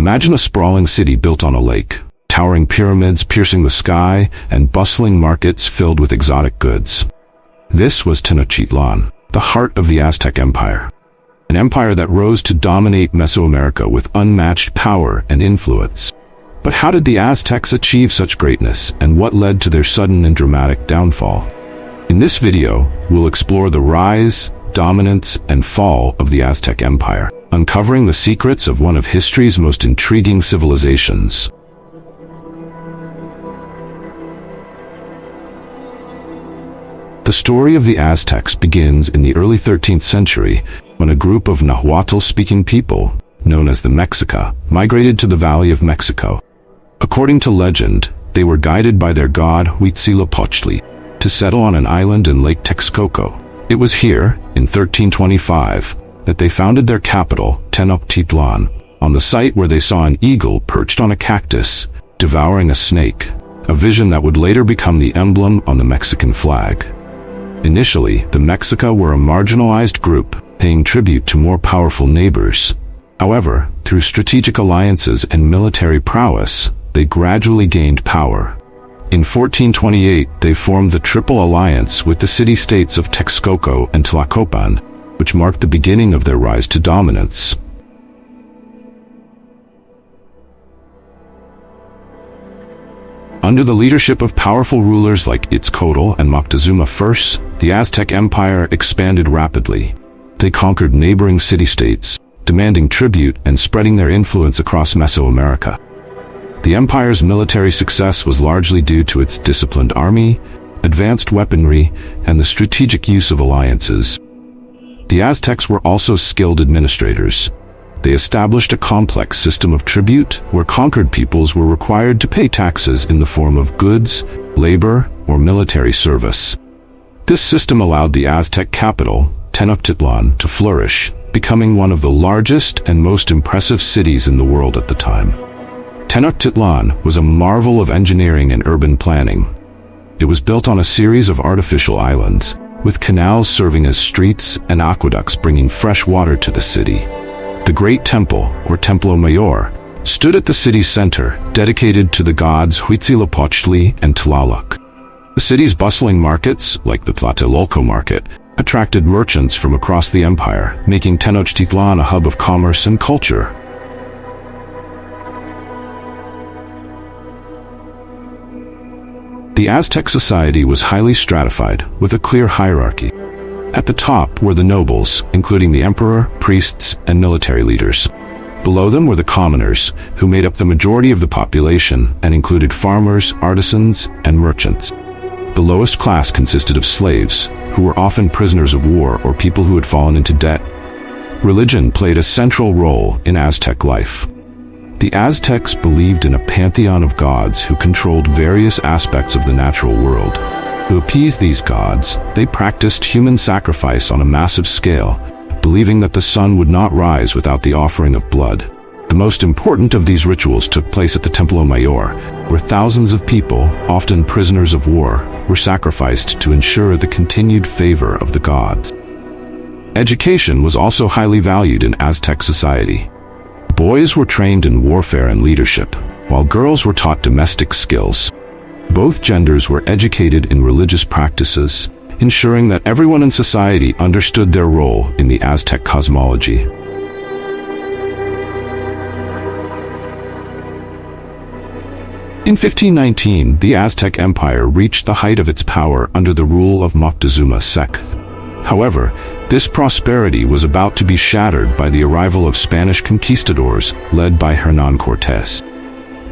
Imagine a sprawling city built on a lake, towering pyramids piercing the sky, and bustling markets filled with exotic goods. This was Tenochtitlan, the heart of the Aztec Empire. An empire that rose to dominate Mesoamerica with unmatched power and influence. But how did the Aztecs achieve such greatness, and what led to their sudden and dramatic downfall? In this video, we'll explore the rise, dominance, and fall of the Aztec Empire, uncovering the secrets of one of history's most intriguing civilizations. The story of the Aztecs begins in the early 13th century when a group of Nahuatl-speaking people, known as the Mexica, migrated to the Valley of Mexico. According to legend, they were guided by their god Huitzilopochtli to settle on an island in Lake Texcoco. It was here, in 1325, that they founded their capital, Tenochtitlan, on the site where they saw an eagle perched on a cactus, devouring a snake, a vision that would later become the emblem on the Mexican flag. Initially, the Mexica were a marginalized group, paying tribute to more powerful neighbors. However, through strategic alliances and military prowess, they gradually gained power. In 1428, they formed the Triple Alliance with the city-states of Texcoco and Tlacopan, which marked the beginning of their rise to dominance. Under the leadership of powerful rulers like Itzcoatl and Moctezuma I, the Aztec Empire expanded rapidly. They conquered neighboring city-states, demanding tribute and spreading their influence across Mesoamerica. The empire's military success was largely due to its disciplined army, advanced weaponry, and the strategic use of alliances. The Aztecs were also skilled administrators. They established a complex system of tribute where conquered peoples were required to pay taxes in the form of goods, labor, or military service. This system allowed the Aztec capital, Tenochtitlan, to flourish, becoming one of the largest and most impressive cities in the world at the time. Tenochtitlan was a marvel of engineering and urban planning. It was built on a series of artificial islands, with canals serving as streets and aqueducts bringing fresh water to the city. The Great Temple, or Templo Mayor, stood at the city's center, dedicated to the gods Huitzilopochtli and Tlaloc. The city's bustling markets, like the Tlatelolco market, attracted merchants from across the empire, making Tenochtitlan a hub of commerce and culture. The Aztec Society was highly stratified, with a clear hierarchy. At the top were the nobles, including the emperor, priests, and military leaders. Below them were the commoners, who made up the majority of the population and included farmers, artisans, and merchants. The lowest class consisted of slaves, who were often prisoners of war or people who had fallen into debt. Religion played a central role in Aztec life. The Aztecs believed in a pantheon of gods who controlled various aspects of the natural world. To appease these gods, they practiced human sacrifice on a massive scale, believing that the sun would not rise without the offering of blood. The most important of these rituals took place at the Templo Mayor, where thousands of people, often prisoners of war, were sacrificed to ensure the continued favor of the gods. Education was also highly valued in Aztec society. Boys were trained in warfare and leadership, while girls were taught domestic skills. Both genders were educated in religious practices, ensuring that everyone in society understood their role in the Aztec cosmology. In 1519, the Aztec Empire reached the height of its power under the rule of Moctezuma II. However, this prosperity was about to be shattered by the arrival of Spanish conquistadors led by Hernán Cortés.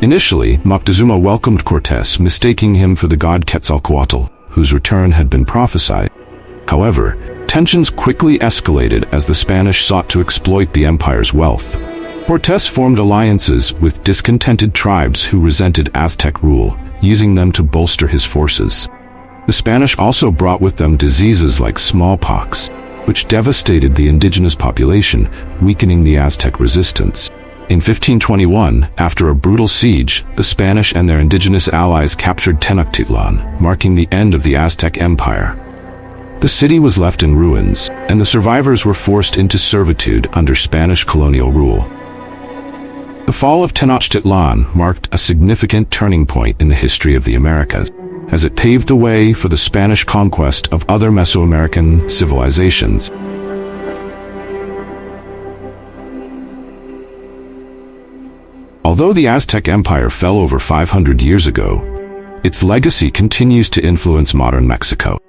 Initially, Moctezuma welcomed Cortés, mistaking him for the god Quetzalcoatl, whose return had been prophesied. However, tensions quickly escalated as the Spanish sought to exploit the empire's wealth. Cortés formed alliances with discontented tribes who resented Aztec rule, using them to bolster his forces. The Spanish also brought with them diseases like smallpox, which devastated the indigenous population, weakening the Aztec resistance. In 1521, after a brutal siege, the Spanish and their indigenous allies captured Tenochtitlan, marking the end of the Aztec Empire. The city was left in ruins, and the survivors were forced into servitude under Spanish colonial rule. The fall of Tenochtitlan marked a significant turning point in the history of the Americas, as it paved the way for the Spanish conquest of other Mesoamerican civilizations. Although the Aztec Empire fell over 500 years ago, its legacy continues to influence modern Mexico.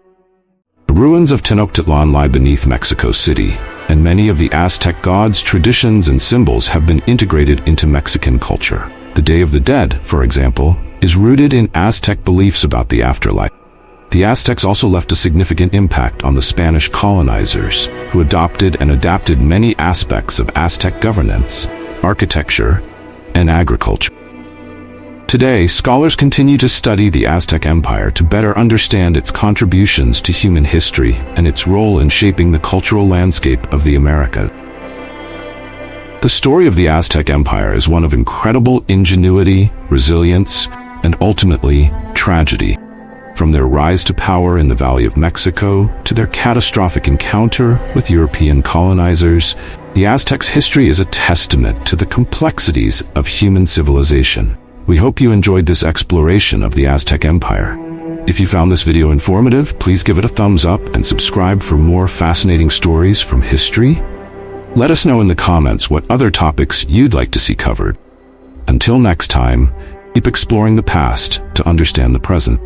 The ruins of Tenochtitlan lie beneath Mexico City, and many of the Aztec gods' traditions and symbols have been integrated into Mexican culture. The Day of the Dead, for example, is rooted in Aztec beliefs about the afterlife. The Aztecs also left a significant impact on the Spanish colonizers, who adopted and adapted many aspects of Aztec governance, architecture, and agriculture. Today, scholars continue to study the Aztec Empire to better understand its contributions to human history and its role in shaping the cultural landscape of the Americas. The story of the Aztec Empire is one of incredible ingenuity, resilience, and ultimately, tragedy. From their rise to power in the Valley of Mexico to their catastrophic encounter with European colonizers, the Aztecs' history is a testament to the complexities of human civilization. We hope you enjoyed this exploration of the Aztec Empire. If you found this video informative, please give it a thumbs up and subscribe for more fascinating stories from history. Let us know in the comments what other topics you'd like to see covered. Until next time, keep exploring the past to understand the present.